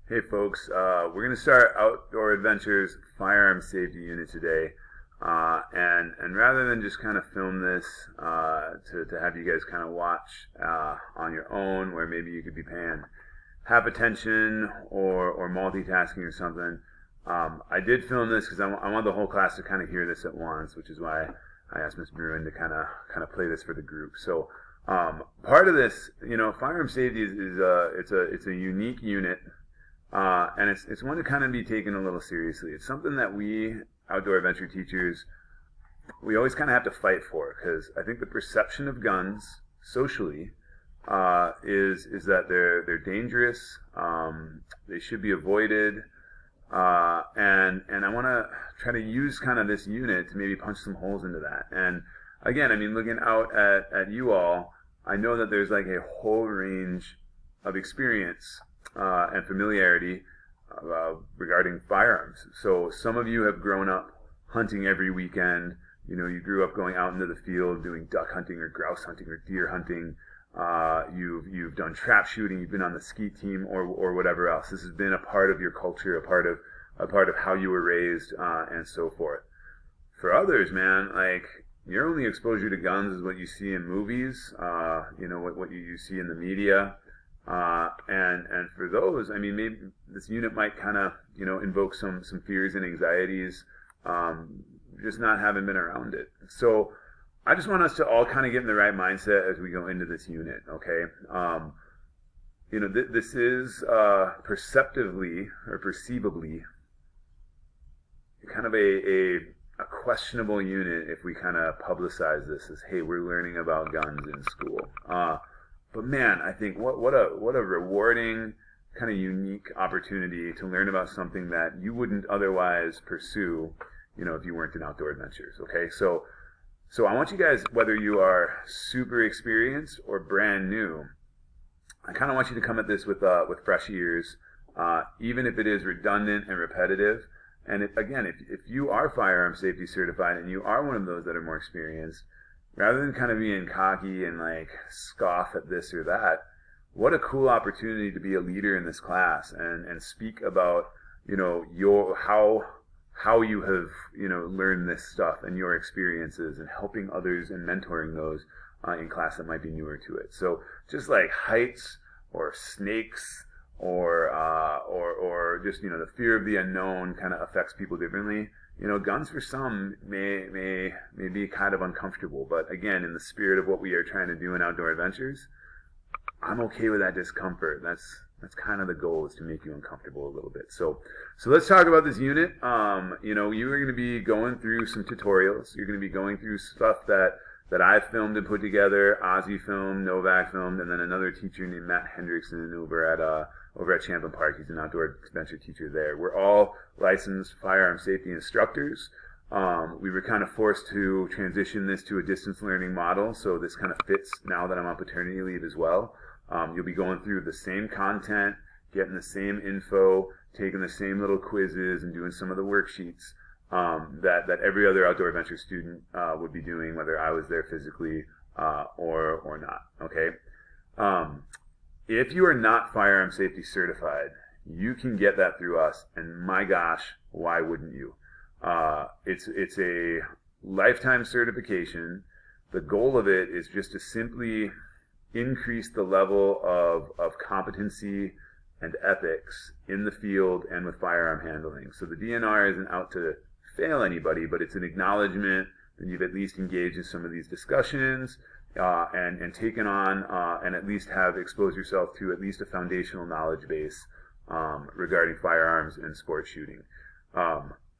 Hey folks, we're going to start Outdoor Adventures Firearm Safety Unit today. And rather than just kind of film this to have you guys kind of watch on your own, where maybe you could be paying half attention or multitasking or something, I did film this because I want the whole class to kind of hear this at once, which is why I asked Ms. Bruin to kind of play this for the group. So part of this, firearm safety it's a unique unit. And it's one to kind of be taken a little seriously. It's something that we outdoor adventure teachers, we always kind of have to fight for, because I think the perception of guns socially is that they're dangerous. They should be avoided. And I want to try to use kind of this unit to maybe punch some holes into that. And again, I mean, looking out at you all, I know that there's like a whole range of experience and familiarity regarding firearms. So some of you have grown up hunting every weekend. You grew up going out into the field doing duck hunting or grouse hunting or deer hunting. You've done trap shooting. You've been on the ski team or whatever else. This has been a part of your culture, a part of how you were raised, and so forth. For others, man, like, your only exposure to guns is what you see in movies. What you see in the media. And for those, I mean, maybe this unit might kind of, invoke some fears and anxieties, just not having been around it. So I just want us to all kind of get in the right mindset as we go into this unit, okay? This is perceptively or perceivably kind of a questionable unit if we kind of publicize this as, hey, we're learning about guns in school. But man, I think what a rewarding, kind of unique opportunity to learn about something that you wouldn't otherwise pursue, if you weren't in outdoor adventures. Okay, so I want you guys, whether you are super experienced or brand new, I kind of want you to come at this with fresh ears, even if it is redundant and repetitive. And if you are firearm safety certified and you are one of those that are more experienced, rather than kind of being cocky and like scoff at this or that, what a cool opportunity to be a leader in this class and speak about, your how you have, learned this stuff and your experiences and helping others and mentoring those in class that might be newer to it. So just like heights or snakes or just, the fear of the unknown kind of affects people differently. Guns for some may be kind of uncomfortable, but again, in the spirit of what we are trying to do in outdoor adventures, I'm okay with that discomfort. That's kind of the goal, is to make you uncomfortable a little bit. So let's talk about this unit. You are going to be going through some tutorials. You're going to be going through stuff that I've filmed and put together. Ozzy filmed, Novak filmed, and then another teacher named Matt Hendrickson over at Champlin Park. He's an outdoor adventure teacher there. We're all licensed firearm safety instructors. We were kind of forced to transition this to a distance learning model, so this kind of fits now that I'm on paternity leave as well. You'll be going through the same content, getting the same info, taking the same little quizzes, and doing some of the worksheets that every other outdoor adventure student would be doing, whether I was there physically or not. Okay. If you are not firearm safety certified, you can get that through us, and my gosh, why wouldn't you? It's a lifetime certification. The goal of it is just to simply increase the level of competency and ethics in the field and with firearm handling. So the DNR isn't out to fail anybody, but it's an acknowledgement that you've at least engaged in some of these discussions and taken on and at least have exposed yourself to at least a foundational knowledge base regarding firearms and sport shooting.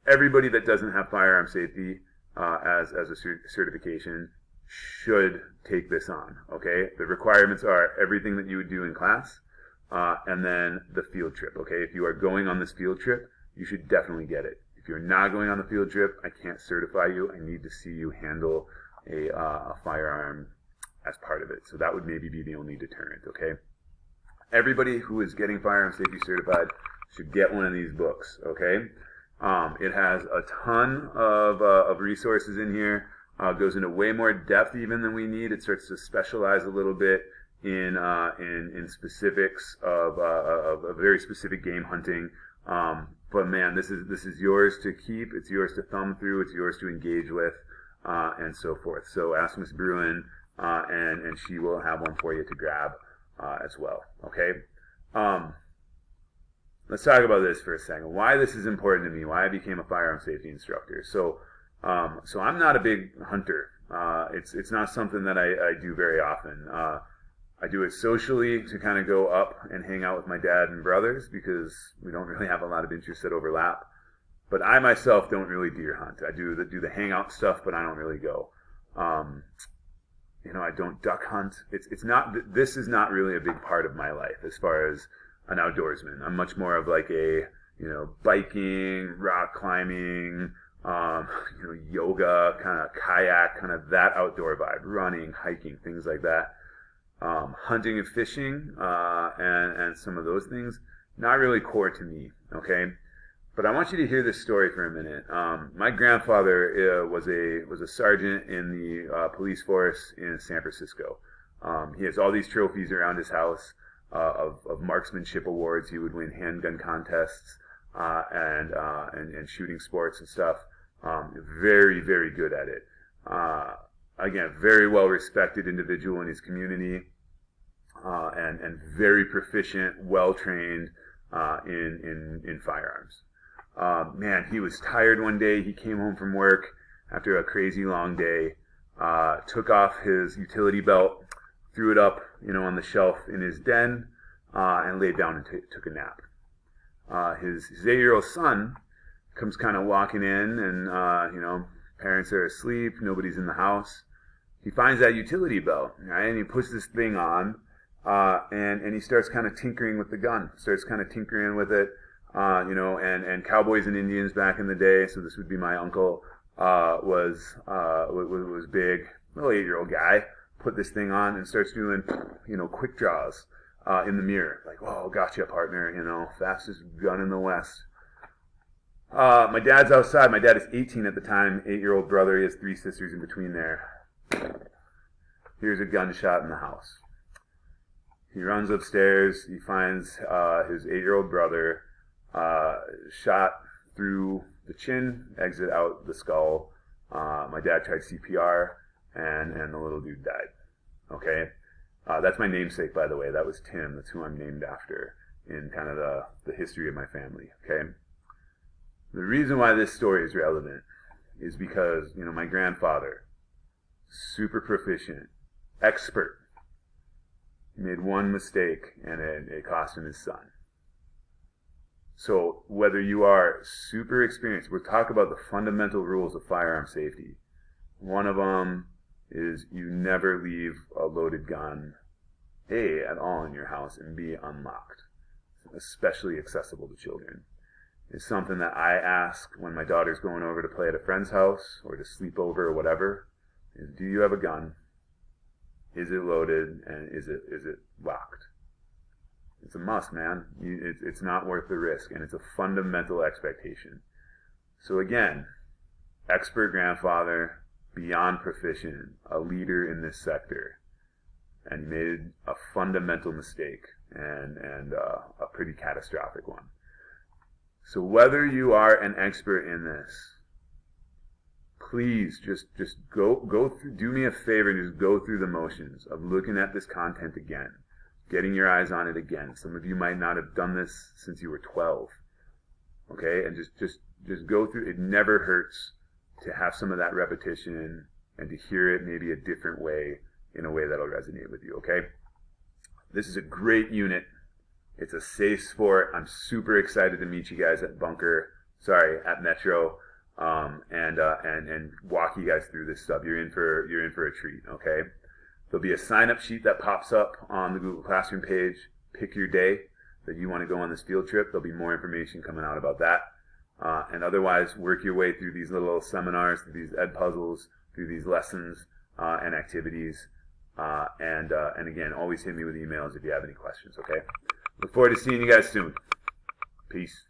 Everybody that doesn't have firearm safety as a certification should take this on, okay? The requirements are everything that you would do in class, and then the field trip, okay? If you are going on this field trip, you should definitely get it. If you're not going on the field trip, I can't certify you. I need to see you handle a firearm as part of it. So that would maybe be the only deterrent, okay? Everybody who is getting firearm safety certified should get one of these books, okay? It has a ton of resources in here. Goes into way more depth even than we need. It starts to specialize a little bit in specifics of a very specific game hunting. But man, this is yours to keep. It's yours to thumb through. It's yours to engage with, and so forth. So ask Miss Bruin, and she will have one for you to grab as well. Okay. Let's talk about this for a second. Why this is important to me. Why I became a firearm safety instructor. So I'm not a big hunter. It's not something that I do very often. I do it socially to kind of go up and hang out with my dad and brothers because we don't really have a lot of interests that overlap. But I myself don't really deer hunt. I do the hangout stuff, but I don't really go. I don't duck hunt. This is not really a big part of my life as far as an outdoorsman. I'm much more of like a, biking, rock climbing, yoga, kind of kayak, kind of that outdoor vibe, running, hiking, things like that. Hunting and fishing, and some of those things, not really core to me, okay? But I want you to hear this story for a minute. My grandfather was a sergeant in the police force in San Francisco. He has all these trophies around his house of marksmanship awards. He would win handgun contests and shooting sports and stuff. Very, very good at it. Again, very well respected individual in his community, and very proficient, well trained in firearms. Man, he was tired one day. He came home from work after a crazy long day, took off his utility belt, threw it up, on the shelf in his den, and laid down and took a nap. His 8-year-old son comes kind of walking in, and parents are asleep, nobody's in the house. He finds that utility belt, right? And he puts this thing on, and he starts kind of tinkering with the gun, starts kind of tinkering with it, and cowboys and Indians back in the day, so this would be my uncle, was big, little 8-year-old guy, put this thing on and starts doing, quick draws in the mirror, like, whoa, gotcha, partner, fastest gun in the West. My dad's outside. My dad is 18 at the time, 8-year-old brother. He has 3 sisters in between there. Here's a gunshot in the house. He runs upstairs. He finds his 8-year-old brother shot through the chin, exit out the skull. My dad tried CPR, and the little dude died. Okay? That's my namesake, by the way. That was Tim. That's who I'm named after in kind of the history of my family. Okay? The reason why this story is relevant is because, my grandfather, super proficient, expert, made one mistake and it cost him his son. So whether you are super experienced, we'll talk about the fundamental rules of firearm safety. One of them is you never leave a loaded gun, A, at all in your house, and B, unlocked, especially accessible to children. Is something that I ask when my daughter's going over to play at a friend's house or to sleep over or whatever, is, do you have a gun? Is it loaded? And is it locked? It's a must, man. It's not worth the risk, and it's a fundamental expectation. So again, expert grandfather, beyond proficient, a leader in this sector, and he made a fundamental mistake and a pretty catastrophic one. So whether you are an expert in this, please just go through, do me a favor and just go through the motions of looking at this content again, getting your eyes on it again. Some of you might not have done this since you were 12. Okay? And just go through. It never hurts to have some of that repetition and to hear it maybe a different way, in a way that'll resonate with you. Okay? This is a great unit. It's a safe sport. I'm super excited to meet you guys at Metro, and walk you guys through this stuff. You're in for a treat. Okay. There'll be a sign-up sheet that pops up on the Google Classroom page. Pick your day that you want to go on this field trip. There'll be more information coming out about that. And otherwise, work your way through these little seminars, through these ed puzzles, through these lessons and activities. And again, always hit me with emails if you have any questions. Okay. Look forward to seeing you guys soon. Peace.